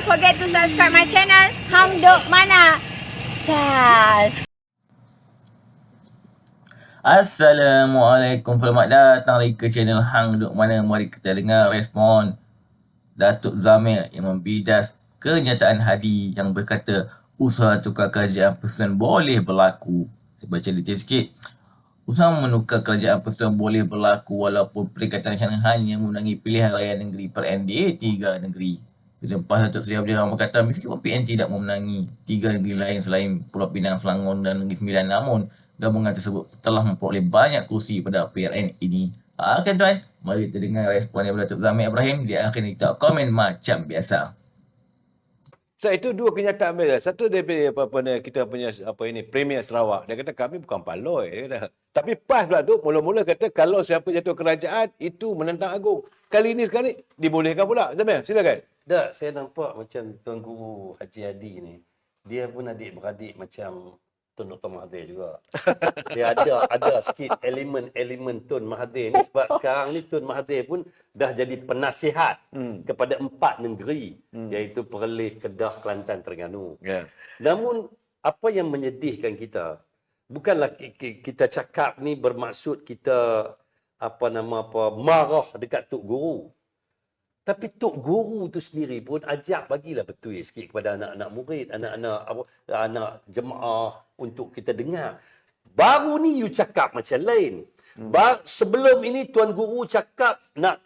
forget to subscribe my channel Hang Duk Mana. Sas. Assalamualaikum, selamat datang lagi ke channel Hang Duk Mana. Mari kita dengar respon Datuk Zamir yang membidas kenyataan Hadi yang berkata usaha tukar kerajaan persekutuan boleh berlaku. Saya baca detail sikit. Usaha menukar kerajaan persekutuan boleh berlaku walaupun Perikatan Nasional hanya memenangi pilihan raya negeri per NDA 3 negeri. Lepas Datuk Seri Abdul Rahman berkata meskipun PN tidak memenangi 3 negeri lain selain Pulau Pinang, Selangor dan Negeri Sembilan, namun gabungan tersebut telah memperoleh banyak kursi pada PRN ini. Okey tuan, mari kita dengar respon daripada Datuk Zamir Ibrahim. Dia akan kita komen macam biasa. So, itu dua kenyataan beza. Satu daripada kita punya Premier Sarawak. Dia kata kami bukan paloi. Dia kata. Tapi PAS pula tu mula-mula kata kalau siapa jatuh kerajaan itu menentang agung. Kali ini sekarang ni dibolehkan pula. Zamir, silakan. Tak, saya nampak macam Tuan Guru Haji Hadi ni. Dia pun adik-beradik macam Tun Dr. Mahathir juga. Dia ada sikit elemen-elemen Tun Mahathir ni sebab sekarang ni Tun Mahathir pun dah jadi penasihat kepada 4 negeri iaitu Perlis, Kedah, Kelantan, Terengganu. Yeah. Namun apa yang menyedihkan kita bukanlah kita cakap ni bermaksud kita marah dekat Tok Guru. Tapi Tok Guru tu sendiri pun ajak bagilah betul sikit kepada anak-anak murid, anak jemaah untuk kita dengar. Baru ni you cakap macam lain. Sebelum ini Tuan Guru cakap nak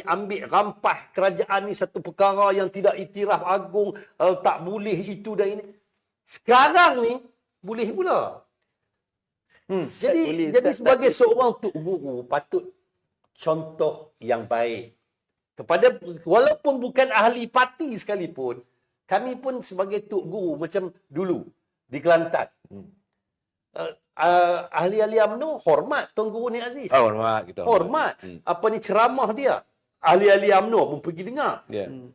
ambil rampas kerajaan ni satu perkara yang tidak iktiraf agung, tak boleh itu dan ini. Sekarang ni boleh pula. Jadi sebagai seorang Tok Guru patut contoh yang baik. Walaupun bukan ahli parti sekalipun, kami pun sebagai Tok Guru macam dulu di Kelantan. Ahli-ahli UMNO hormat Tuan Guru Nik Aziz. Hormat kita. Hormat. Ceramah dia. Ahli-ahli UMNO pun pergi dengar. Yeah.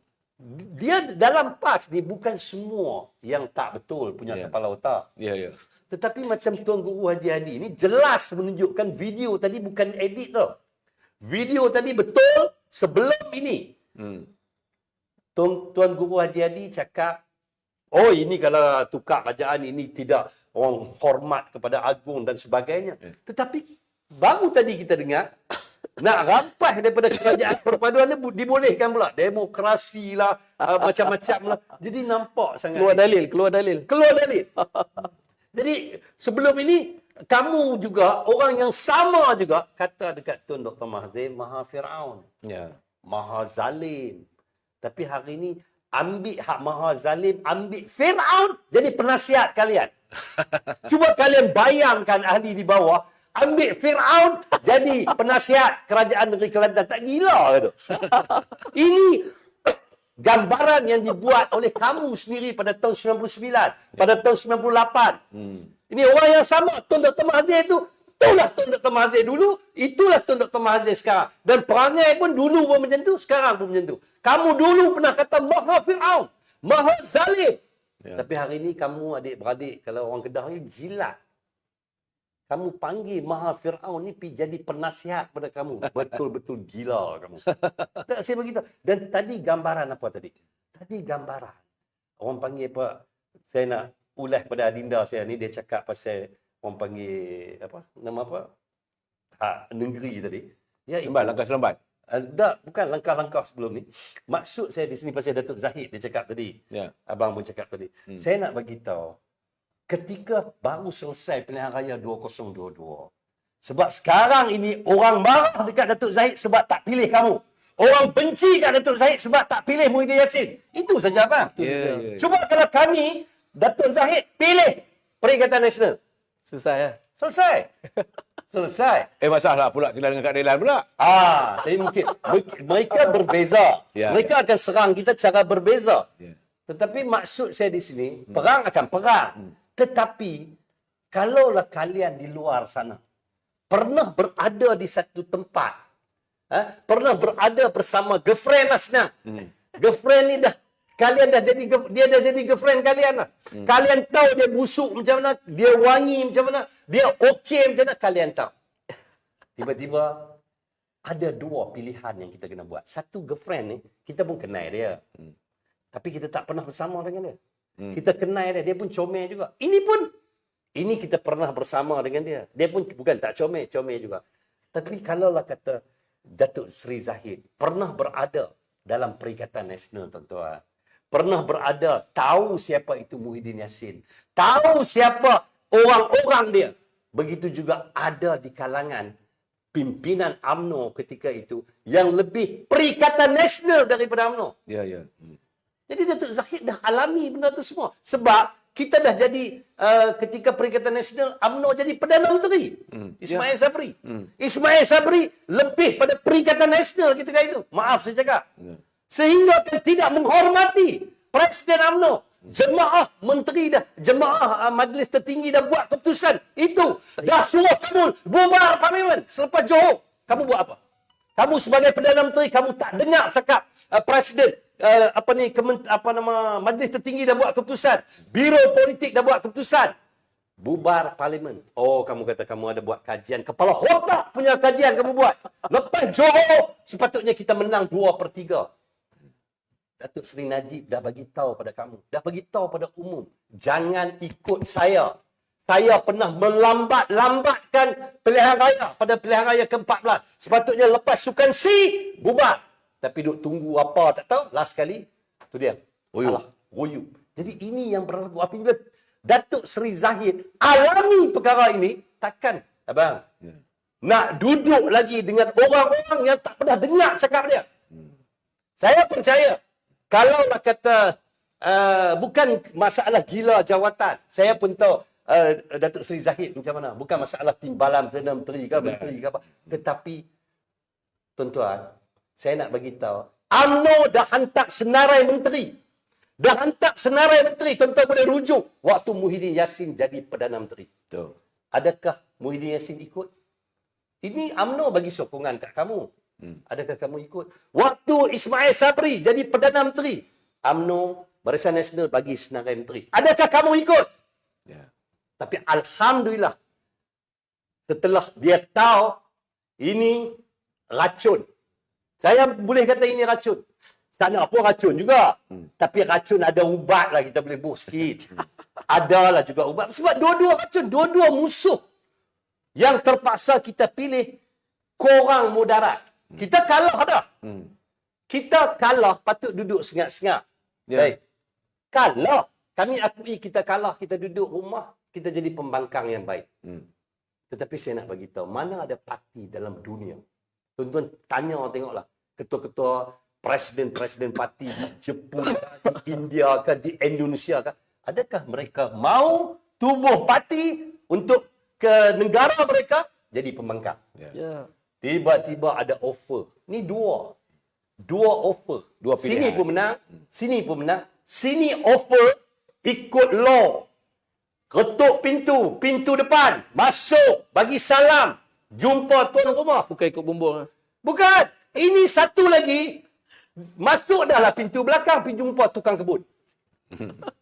Dia dalam PAS ni bukan semua yang tak betul punya kepala otak. Ya. Tetapi macam Tuan Guru Haji Hadi ni jelas menunjukkan video tadi bukan edit tau. Video tadi betul sebelum ini. Tuan Guru Haji Hadi cakap, oh ini kalau tukar kerajaan ini tidak orang hormat kepada agung dan sebagainya. Tetapi baru tadi kita dengar, nak rampas daripada kerajaan perpaduan ni dibolehkan pula. Demokrasi lah, macam-macam lah. Jadi nampak sangat. Keluar dalil. Jadi sebelum ini, kamu juga, orang yang sama juga, kata dekat Tun Dr. Mahathir, Maha Fir'aun. Ya. Maha Zalim. Tapi hari ini, ambil hak Maha Zalim, ambil Fir'aun jadi penasihat kalian. Cuba kalian bayangkan ahli di bawah, ambil Fir'aun jadi penasihat kerajaan negeri Kelantan. Tak gila ke tu? Ini gambaran yang dibuat oleh kamu sendiri pada tahun 99, pada tahun 98. Ini orang yang sama, Tun Dr. Mahathir tu. Itulah Tun Dr. Mahathir dulu, itulah Tun Dr. Mahathir sekarang. Dan perangai pun dulu pun macam tu, sekarang pun macam tu. Kamu dulu pernah kata Maha Fir'aun, Maha Zalim. Ya. Tapi hari ini kamu adik-beradik, kalau orang Kedah ni jilat. Kamu panggil Maha Fir'aun ni pergi jadi penasihat pada kamu. Betul-betul gila kamu. Tak, saya beritahu. Dan tadi gambaran apa tadi? Tadi gambaran. Orang panggil apa? Saya nak ulas pada adinda saya ni, dia cakap pasal orang panggil nama hak negeri tadi. Ya, Langkah selambat. Tak, bukan langkah-langkah sebelum ni. Maksud saya di sini pasal Datuk Zahid dia cakap tadi. Ya. Abang pun cakap tadi. Saya nak bagi tahu ketika baru selesai pilihan raya 2022. Sebab sekarang ini orang marah dekat Datuk Zahid sebab tak pilih kamu. Orang benci kat Datuk Zahid sebab tak pilih Muhyiddin Yassin. Itu saja abang. Ya. Cuba kalau kami Datuk Zahid pilih Perikatan Nasional. Selesai ya? Selesai. Masalah pula kita dengan Kak Delan pula. Tapi mungkin mereka berbeza. Ya. Mereka akan serang kita cara berbeza. Ya. Tetapi maksud saya di sini, perang akan perang. Tetapi kalaulah kalian di luar sana pernah berada di satu tempat, pernah berada bersama girlfriend lah senang. Girlfriend ni dia dah jadi girlfriend kalian lah. Kalian tahu dia busuk macam mana, dia wangi macam mana, dia okey macam mana, kalian tahu. Tiba-tiba ada dua pilihan yang kita kena buat. Satu, girlfriend ni, kita pun kenal dia. Tapi kita tak pernah bersama dengan dia. Kita kenal dia. Dia pun comel juga. Ini kita pernah bersama dengan dia. Dia pun bukan tak comel juga. Tapi kalaulah kata Datuk Seri Zahid pernah berada dalam Perikatan Nasional, tuan-tuan. Pernah berada, tahu siapa itu Muhyiddin Yassin. Tahu siapa orang-orang dia. Begitu juga ada di kalangan pimpinan UMNO ketika itu yang lebih Perikatan Nasional daripada UMNO. Ya. Jadi Datuk Zahid dah alami benda tu semua. Sebab kita dah jadi ketika Perikatan Nasional UMNO jadi Perdana Menteri. Ismail Sabri. Ismail Sabri lebih pada Perikatan Nasional ketika itu. Maaf saya cakap. Sehingga tidak menghormati Presiden UMNO. Jemaah menteri dah, jemaah majlis tertinggi dah buat keputusan. Itu dah suruh kamu bubar parlimen. Selepas Johor, kamu buat apa? Kamu sebagai Perdana Menteri, kamu tak dengar cakap Presiden majlis tertinggi dah buat keputusan. Biro politik dah buat keputusan. Bubar parlimen. Oh, kamu kata kamu ada buat kajian. Kepala otak punya kajian kamu buat. Lepas Johor, sepatutnya kita menang 2/3. Datuk Seri Najib dah bagi tahu pada kamu, dah bagi tahu pada umum, jangan ikut saya. Saya pernah melambatkan pilihan raya pada pilihan raya ke-14. Sepatutnya lepas Sukan C, bubar. Tapi duk tunggu apa tak tahu, last kali tu dia. Royup. Jadi ini yang berlaku apabila Datuk Seri Zahid alami perkara ini, takkan abang nak duduk lagi dengan orang-orang yang tak pernah dengar cakap dia. Saya percaya kalaulah kata bukan masalah gila jawatan. Saya pun tahu Datuk Seri Zahid macam mana. Bukan masalah timbalan Perdana Menteri ke menteri ke apa. Tetapi tuan-tuan, saya nak bagi tahu, UMNO dah hantar senarai menteri. Dah hantar senarai menteri. Tuan-tuan boleh rujuk waktu Muhyiddin Yassin jadi Perdana Menteri. Betul. Adakah Muhyiddin Yassin ikut? Ini UMNO bagi sokongan kat kamu. Adakah kamu ikut? Waktu Ismail Sabri jadi Perdana Menteri, UMNO, Barisan Nasional bagi senarai menteri. Adakah kamu ikut? Ya. Tapi Alhamdulillah, setelah dia tahu ini racun. Saya boleh kata ini racun. Sana pun racun juga. Tapi racun ada ubat lah, kita boleh buh sikit. Adalah juga ubat. Sebab dua-dua racun, dua-dua musuh. Yang terpaksa kita pilih korang mudarat. Kita kalah dah. Kita kalah, patut duduk sengak-sengak. Ya. Baik. Kalah. Kami akui kita kalah, kita duduk rumah, kita jadi pembangkang yang baik. Tetapi saya nak bagi tahu, mana ada parti dalam dunia. Tuan-tuan tanya, tengoklah. Ketua-ketua presiden-presiden parti di Jepun, di India ke, di Indonesia ke. Adakah mereka mau tubuh parti untuk ke negara mereka jadi pembangkang? Ya. Tiba-tiba ada offer. Ni dua offer. Dua sini pilihan. pun menang, sini pun menang. Sini offer ikut law. Ketuk pintu depan, masuk, bagi salam, jumpa tuan rumah. Bukan ikut bumbung. Bukan. Ini satu lagi, masuk dah lah pintu belakang, pergi jumpa tukang kebun.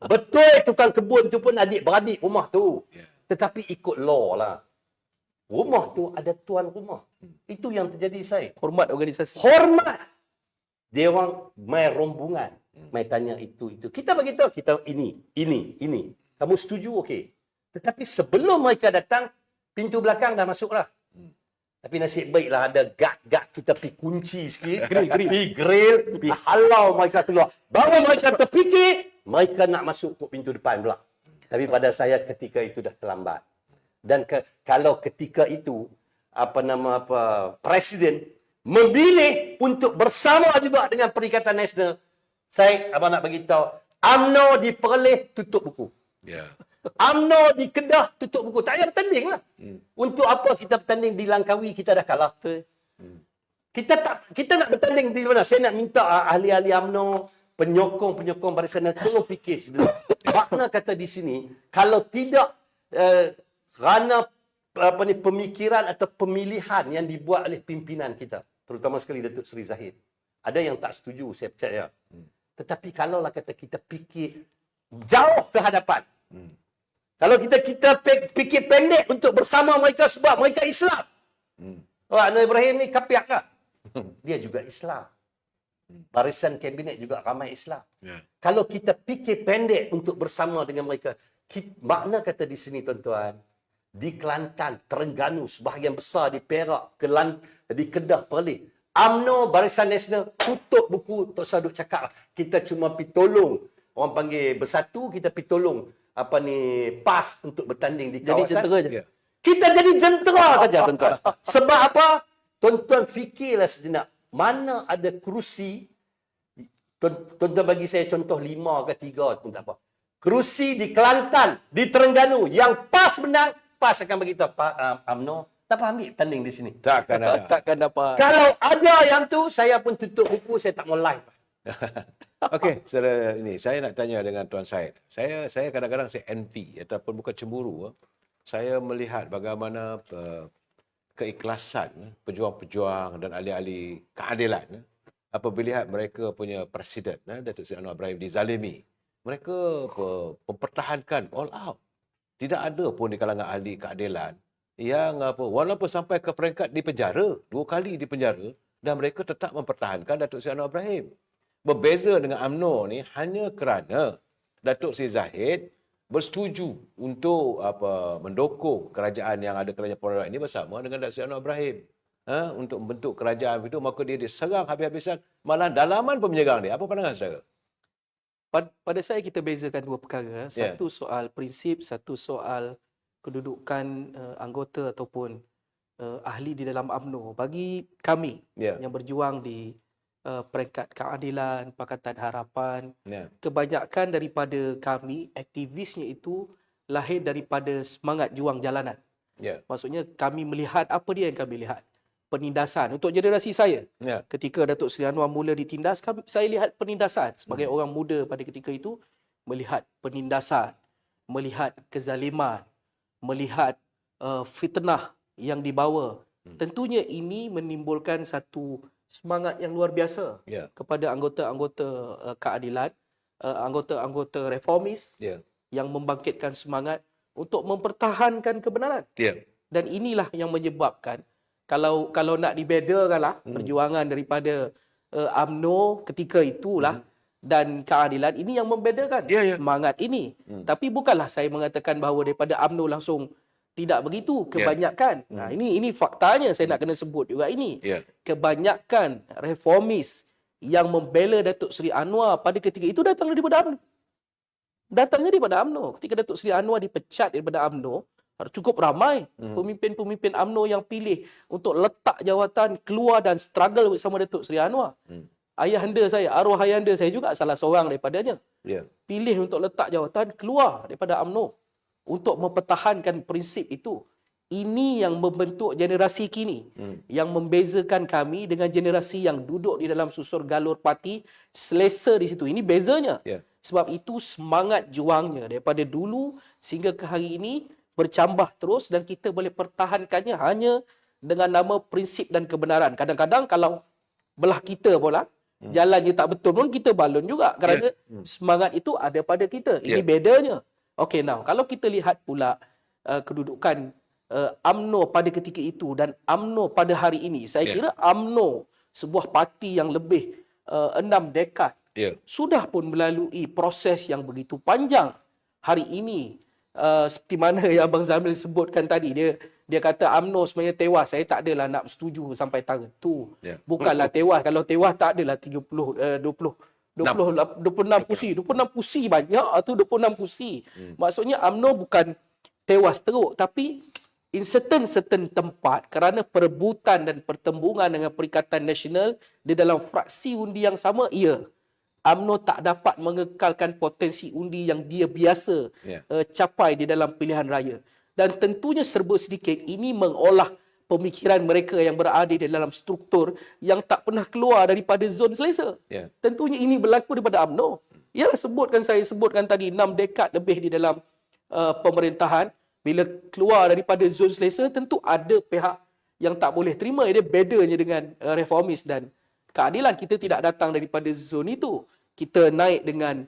Betul tukang kebun tu pun adik-beradik rumah tu. Tetapi ikut law lah. Rumah tu ada tuan rumah. Itu yang terjadi saya. Hormat organisasi. Hormat. Dia orang main rombongan. Main tanya itu. Kita bagi tahu kita ini. Kamu setuju? Okey. Tetapi sebelum mereka datang, pintu belakang dah masuk lah. Tapi nasib baiklah ada gad kita pergi kunci sikit. Pergi grill. Pergi halau mereka keluar. Baru mereka terfikir, mereka nak masuk ke pintu depan pula. Tapi pada saya ketika itu dah terlambat. Dan kalau ketika itu presiden memilih untuk bersama juga dengan Perikatan Nasional, saya nak bagi tahu, UMNO di Perlis tutup buku. Ya. UMNO di Kedah tutup buku. Tak payah bertanding lah. Untuk apa kita bertanding di Langkawi, kita dah kalah. Kita nak bertanding di mana? Saya nak minta ahli-ahli UMNO, penyokong Barisan Nasional, tolong fikir dulu. Makna kata di sini, kalau tidak kerana pemikiran atau pemilihan yang dibuat oleh pimpinan kita, terutama sekali Datuk Seri Zahid, ada yang tak setuju, saya percaya. Tetapi kalaulah kata kita fikir jauh ke hadapan, kalau kita fikir pendek untuk bersama mereka sebab mereka Islam. Anwar Ibrahim ni kapiak kah? Dia juga Islam. Barisan kabinet juga ramai Islam. Ya. Kalau kita fikir pendek untuk bersama dengan mereka, makna kata di sini tuan-tuan, di Kelantan, Terengganu, sebahagian besar di Perak, di Kedah, Perlis, UMNO, Barisan Nasional, tutup buku, tak usah duk cakap. Kita cuma pergi tolong, orang panggil bersatu, kita pergi tolong PAS untuk bertanding di Jadi kawasan. jentera je. Ya. Kita jadi jentera saja tuan-tuan. Sebab apa? Tuan-tuan fikirlah sejenak. Mana ada kerusi, tuan-tuan bagi saya contoh 5 ke 3 pun tak apa. Kerusi di Kelantan, di Terengganu, yang PAS menang, PAS akan beritahu UMNO, tak apa ambil tanding di sini. Takkan ada. Takkan dapat. Kalau ada yang tu, saya pun tutup buku, saya tak mau live. Okey, saudara ini saya nak tanya dengan Tuan Syed. Saya kadang-kadang saya envy ataupun bukan cemburu. Saya melihat bagaimana keikhlasan pejuang-pejuang dan ahli-ahli keadilan apabila lihat mereka punya presiden Datuk Seri Anwar Ibrahim dizalimi. Mereka mempertahankan all out. Tidak ada pun di kalangan ahli keadilan yang walaupun sampai ke peringkat di penjara, 2 kali di penjara, dan mereka tetap mempertahankan Datuk Seri Anwar Ibrahim. Berbeza dengan UMNO ni hanya kerana Datuk Seri Zahid bersetuju untuk mendukung kerajaan yang ada kerajaan Puan ini bersama dengan Datuk Seri Anwar Ibrahim. Untuk membentuk kerajaan itu, maka dia diserang habis-habisan. Malah dalaman pun menyerang dia. Apa pandangan saudara? Pada saya kita bezakan 2 perkara. Ya. Satu soal prinsip, satu soal kedudukan anggota ataupun ahli di dalam UMNO. Bagi kami Ya. yang berjuang di peringkat keadilan, Pakatan Harapan, Ya. kebanyakan daripada kami, aktivisnya itu lahir daripada semangat juang jalanan. Ya. Maksudnya kami melihat apa dia yang kami lihat. Penindasan. Untuk generasi saya, Ya. ketika Datuk Seri Anwar mula ditindas, saya lihat penindasan. Sebagai orang muda pada ketika itu, melihat penindasan, melihat kezaliman, melihat fitnah yang dibawa. Tentunya ini menimbulkan satu semangat yang luar biasa Ya. kepada anggota-anggota keadilan, anggota-anggota reformis Ya. yang membangkitkan semangat untuk mempertahankan kebenaran. Ya. Dan inilah yang menyebabkan kalau nak dibedakanlah perjuangan daripada UMNO ketika itulah dan keadilan, ini yang membedakan Ya, ya. semangat ini. Tapi bukanlah saya mengatakan bahawa daripada UMNO langsung tidak begitu. Kebanyakan. Nah, ini faktanya saya nak kena sebut juga ini. Ya. Kebanyakan reformis yang membela Datuk Seri Anwar pada ketika itu datang daripada UMNO. Datangnya daripada UMNO. Ketika Datuk Seri Anwar dipecat daripada UMNO, cukup ramai pemimpin-pemimpin UMNO yang pilih untuk letak jawatan, keluar dan struggle bersama Datuk Seri Anwar. Ayahanda saya, arwah ayahanda saya juga salah seorang daripadanya. Ya. Pilih untuk letak jawatan, keluar daripada UMNO untuk mempertahankan prinsip itu. Ini yang membentuk generasi kini, yang membezakan kami dengan generasi yang duduk di dalam susur galur parti, selesa di situ. Ini bezanya. Ya. Sebab itu semangat juangnya daripada dulu sehingga ke hari ini bercambah terus dan kita boleh pertahankannya hanya dengan nama prinsip dan kebenaran. Kadang-kadang kalau belah kita pula, jalannya tak betul pun kita balun juga kerana semangat itu ada pada kita. Ini bedanya. Okey, now kalau kita lihat pula kedudukan UMNO pada ketika itu dan UMNO pada hari ini, saya kira UMNO sebuah parti yang lebih 6 dekad sudah pun melalui proses yang begitu panjang. Hari ini seperti mana yang Abang Zamil sebutkan tadi, dia kata UMNO sebenarnya tewas. Saya tak adalah nak setuju sampai taraf tu. Bukanlah tewas. Kalau tewas tak adalah 26 kursi. 26 kursi banyak tu, 26 kursi. Maksudnya UMNO bukan tewas teruk, tapi in certain tempat kerana perebutan dan pertembungan dengan Perikatan Nasional di dalam fraksi undi yang sama, UMNO tak dapat mengekalkan potensi undi yang dia biasa capai di dalam pilihan raya. Dan tentunya serba sedikit ini mengolah pemikiran mereka yang berada di dalam struktur yang tak pernah keluar daripada zon selesa. Tentunya ini berlaku daripada UMNO. Saya sebutkan tadi 6 dekad lebih di dalam pemerintahan. Bila keluar daripada zon selesa, tentu ada pihak yang tak boleh terima. Dia bedanya dengan reformis dan keadilan. Kita tidak datang daripada zon itu. Kita naik dengan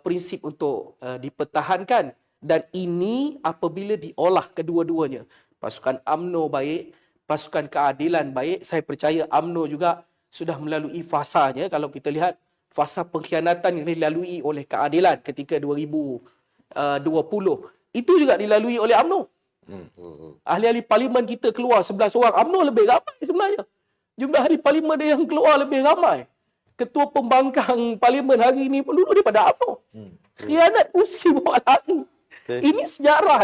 prinsip untuk dipertahankan. Dan ini apabila diolah kedua-duanya. Pasukan UMNO baik, pasukan keadilan baik. Saya percaya UMNO juga sudah melalui fasanya. Kalau kita lihat fasa pengkhianatan yang dilalui oleh keadilan ketika 2020, itu juga dilalui oleh UMNO. Ahli-ahli parlimen kita keluar 11 orang. UMNO lebih ramai sebenarnya. Jumlah ahli parlimen dia yang keluar lebih ramai. Ketua pembangkang parlimen hari ini pun dulu daripada UMNO. Khianat kursi bawa lari. Ini sejarah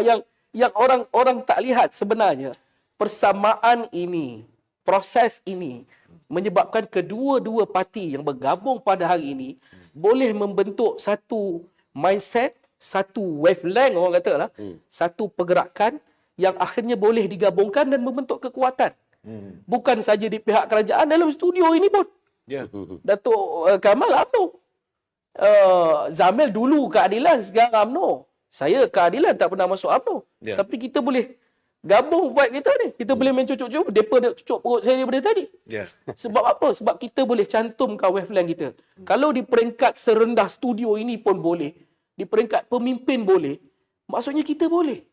yang orang-orang tak lihat sebenarnya. Persamaan ini, proses ini menyebabkan kedua-dua parti yang bergabung pada hari ini boleh membentuk satu mindset, satu wavelength orang kata lah, satu pergerakan yang akhirnya boleh digabungkan dan membentuk kekuatan. Bukan saja di pihak kerajaan, dalam studio ini pun. Ya. Datuk Kamal UMNO. Zamil dulu keadilan, sekarang UMNO. Saya keadilan tak pernah masuk UMNO. Ya. Tapi kita boleh gabung vibe kita ni. Kita boleh main cucuk-cucuk. Mereka dia cucuk perut saya daripada tadi. Ya. Sebab apa? Sebab kita boleh cantumkan wavelength kita. Kalau di peringkat serendah studio ini pun boleh. Di peringkat pemimpin boleh. Maksudnya kita boleh.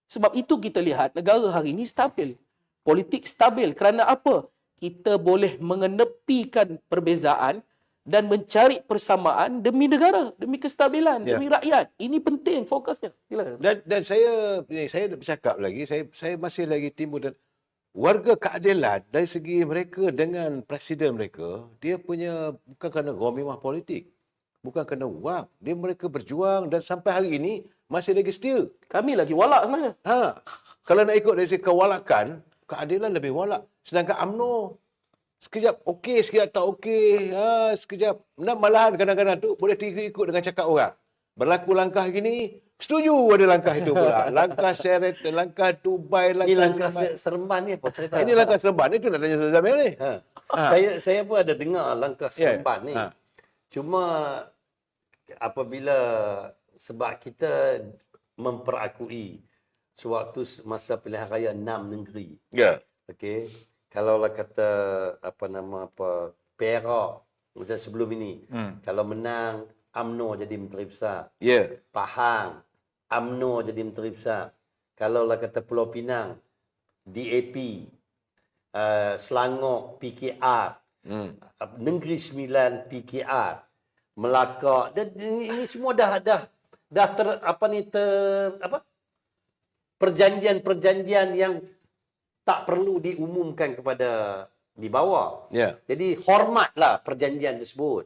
Sebab itu kita lihat negara hari ini stabil. Politik stabil. Kerana apa? Kita boleh mengenepikan perbezaan dan mencari persamaan demi negara, demi kestabilan, Ya. demi rakyat. Ini penting fokusnya. Silakan. Dan saya bercakap lagi, saya masih lagi timbul dan warga keadilan dari segi mereka dengan presiden mereka, dia punya bukan kerana gomimah politik, bukan kerana wang, mereka berjuang dan sampai hari ini masih lagi setia. Kami lagi walak sebenarnya. Kalau nak ikut dari segi kewalakan, keadilan lebih walak. Sedangkan UMNO sekejap okey, sekejap tak okey. Sekejap. Malahan kadang-kadang tu boleh ikut dengan cakap orang. Berlaku langkah gini, setuju ada langkah itu pula. Langkah seret, langkah Dubai, Ini langkah Seremban. Seremban ni apa cerita? Ini langkah Seremban ni tu nak tanya Zamil ni. Saya pun ada dengar langkah Seremban ni. Cuma apabila sebab kita memperakui sewaktu masa pilihan raya 6 negeri. Ya. Okey. Kalaulah kata Perak macam sebelum ini. Kalau menang UMNO jadi menteri besar. Ya. Pahang UMNO jadi menteri besar. Kalaulah kata Pulau Pinang DAP, Selangor PKR, Negeri Sembilan PKR, Melaka, dan ini semua dah perjanjian-perjanjian yang tak perlu diumumkan kepada di bawah. Ya. Jadi hormatlah perjanjian tersebut.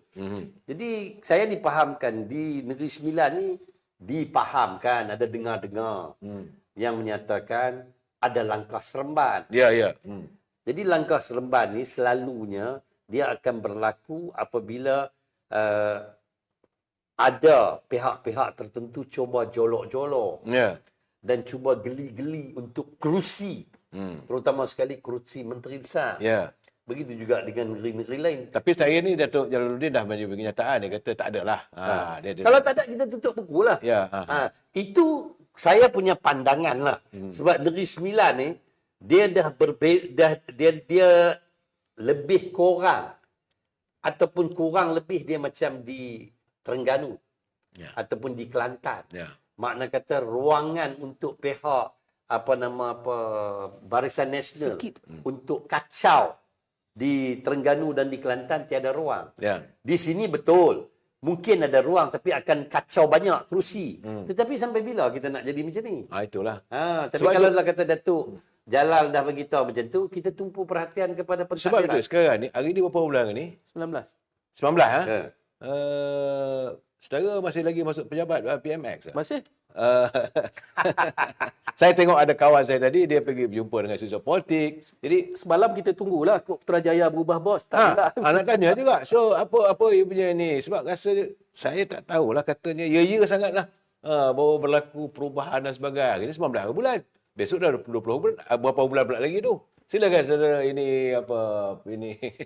Jadi saya dipahamkan di Negeri Sembilan ni, dipahamkan, ada dengar-dengar yang menyatakan ada langkah Seremban. Ya, ya. Jadi langkah Seremban ni selalunya dia akan berlaku apabila ada pihak-pihak tertentu cuba jolok-jolok Ya. dan cuba geli-geli untuk kerusi. Terutama sekali kerusi menteri besar. Ya. Begitu juga dengan negeri-negeri lain. Tapi saya ni Datuk Jalaluddin dah bagi kenyataan, dia kata tak ada lah. Kalau tak ada, kita tutup buku lah. Ya. Itu saya punya pandangan lah. Sebab Negeri Sembilan ni, dia dah dia lebih kurang ataupun kurang lebih dia macam di Terengganu ataupun di Kelantan. Ya. Makna kata ruangan untuk pihak Barisan Nasional untuk kacau di Terengganu dan di Kelantan tiada ruang. Ya. Di sini betul. Mungkin ada ruang tapi akan kacau banyak kerusi. Tetapi sampai bila kita nak jadi macam ni? Itulah. Tapi Sebab kalau itu- dah kata Datuk Jalal dah beritahu macam tu, kita tumpu perhatian kepada Sebab pentadbiran. itu sekarang ni, hari ni berapa bulan ni? 19. 19 Ha. Saudara masih lagi masuk pejabat PMX. Masih? Saya tengok ada kawan saya tadi, dia pergi berjumpa dengan susah politik. Jadi Semalam kita tunggulah Kok Putrajaya berubah bos. Tak ada. nak tanya juga. So apa you punya ni? Sebab rasa saya tak tahulah, katanya ya sangatlah. Baru berlaku perubahan dan sebagainya. Ini 19 bulan. Besok dah 20 bulan. Berapa bulan pula lagi tu? Silakan saudara, ini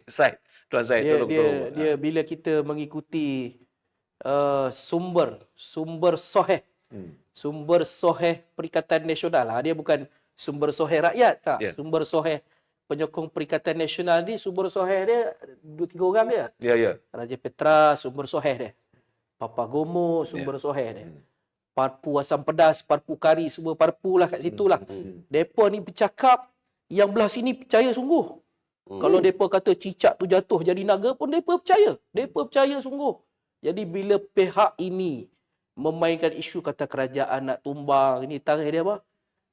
Syed. Tuan Syed, tolong. Dia bila kita mengikuti sumber soheh. Sumber soheh Perikatan Nasional lah. Dia bukan sumber soheh rakyat tak. Ya. Sumber soheh penyokong Perikatan Nasional ni, sumber soheh dia 2-3 orang dia. Ya. Raja Petra sumber soheh dia. Papagomo sumber soheh dia. Parpu asam pedas, parpu kari, semua parpu lah kat situ lah. Depa ni bercakap, yang belah sini percaya sungguh. Kalau mereka kata cicak tu jatuh jadi naga pun mereka percaya. Mereka percaya sungguh. Jadi bila pihak ini memainkan isu kata kerajaan nak tumbang, ini tarikh dia apa?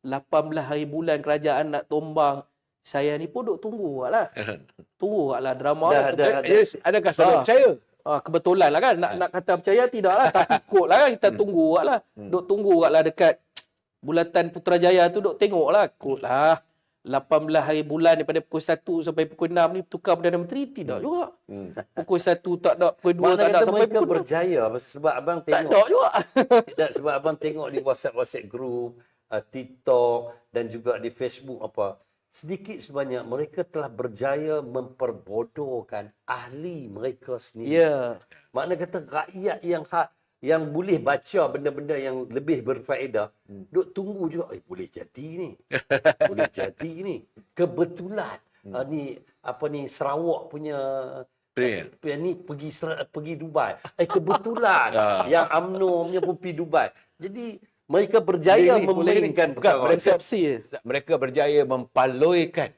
18 hari bulan kerajaan nak tumbang. Saya ni pun duk tunggu lah. Tunggu lah drama. Dah. Yes, adakah saudara Ah. percaya? Kebetulan lah kan. Nak kata percaya tidak lah. Tapi ikut lah kan. Kita tunggu lah. Duk tunggu lah dekat bulatan Putrajaya tu duk tengok lah. Ikut lah. 18 hari bulan daripada pukul 1 sampai pukul 6 ni tukar Perdana Menteri? Tidak juga. Pukul 1 tak ada, pukul 2 Mana tak ada kata sampai mereka pukul 2. berjaya sebab abang Tak tengok. ada juga. Tidak, sebab abang tengok di WhatsApp group, TikTok dan juga di Facebook apa. Sedikit sebanyak mereka telah berjaya memperbodohkan ahli mereka sendiri. Ya. Makna kata rakyat yang boleh baca benda-benda yang lebih berfaedah, duk tunggu juga, boleh jadi ni. Boleh jadi ni. Kebetulan ni Sarawak punya ni pergi Dubai. Kebetulan yang UMNO punya pun pergi Dubai. Jadi mereka berjaya memainkan perkara. Persepsi. Mereka berjaya mempaloikan.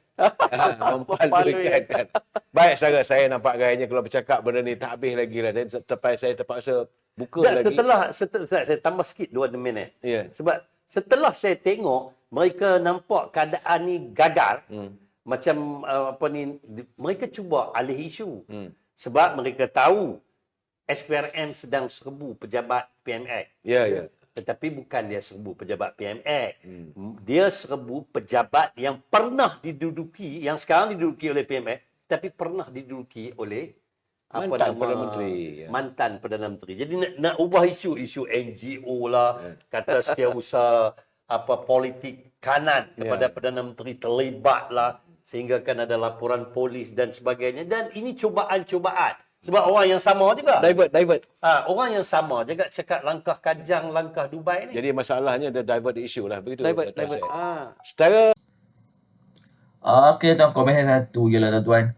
Mempaloikan. Baik, saya nampak gayanya kalau bercakap benda ni tak habis lagi lah. Dan saya terpaksa buka Dan lagi. setelah saya tambah sikit 2 minit. Ya. Sebab setelah saya tengok mereka nampak keadaan ni gagal, macam mereka cuba alih isu. Sebab mereka tahu SPRM sedang serbu pejabat PMX. Ya. Tetapi bukan dia serbu pejabat PMX. Dia serbu pejabat yang pernah diduduki, yang sekarang diduduki oleh PMX, tapi pernah diduduki oleh Mantan Perdana Menteri. Ya. Mantan Perdana Menteri. Jadi nak ubah isu NGO lah, kata setiausaha politik kanan kepada Perdana Menteri terlibat lah, sehingga kan ada laporan polis dan sebagainya. Dan ini cubaan-cubaan. Sebab orang yang sama juga. Divert. Orang yang sama juga cakap langkah Kajang, langkah Dubai ni. Jadi masalahnya dia divert isu lah. Begitu. Divert. kata saya. Ah. Okey, tuan, komen saya satu je lah tuan.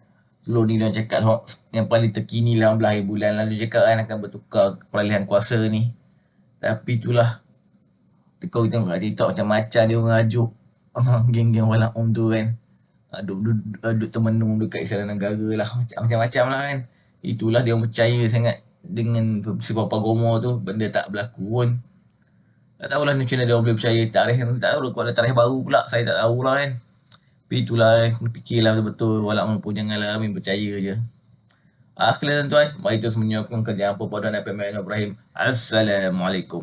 Sebelum ni dia cakap hoax yang paling terkini 18 hari bulan lalu cakap kan akan bertukar peralihan kuasa ni. Tapi itulah. Kalau kita tengok kat TikTok macam-macam dia orang ajuk geng-geng walang tu kan. Duduk termenung dekat Istana Negara lah. Macam-macam lah kan. Itulah dia orang percaya sangat dengan sebab agama tu benda tak berlaku pun. Tak tahulah macam mana dia orang boleh percaya tarikh. Tak tahu kalau ada tarikh baru pula. Saya tak tahulah kan. Tapi itulah kena fikirlah betul-betul. Walau pun janganlah Amin percaya je. Akhirnya tuan-tuan, mari terus menyokong kerja apa pada Nabi Muhammad Ibrahim. Assalamualaikum.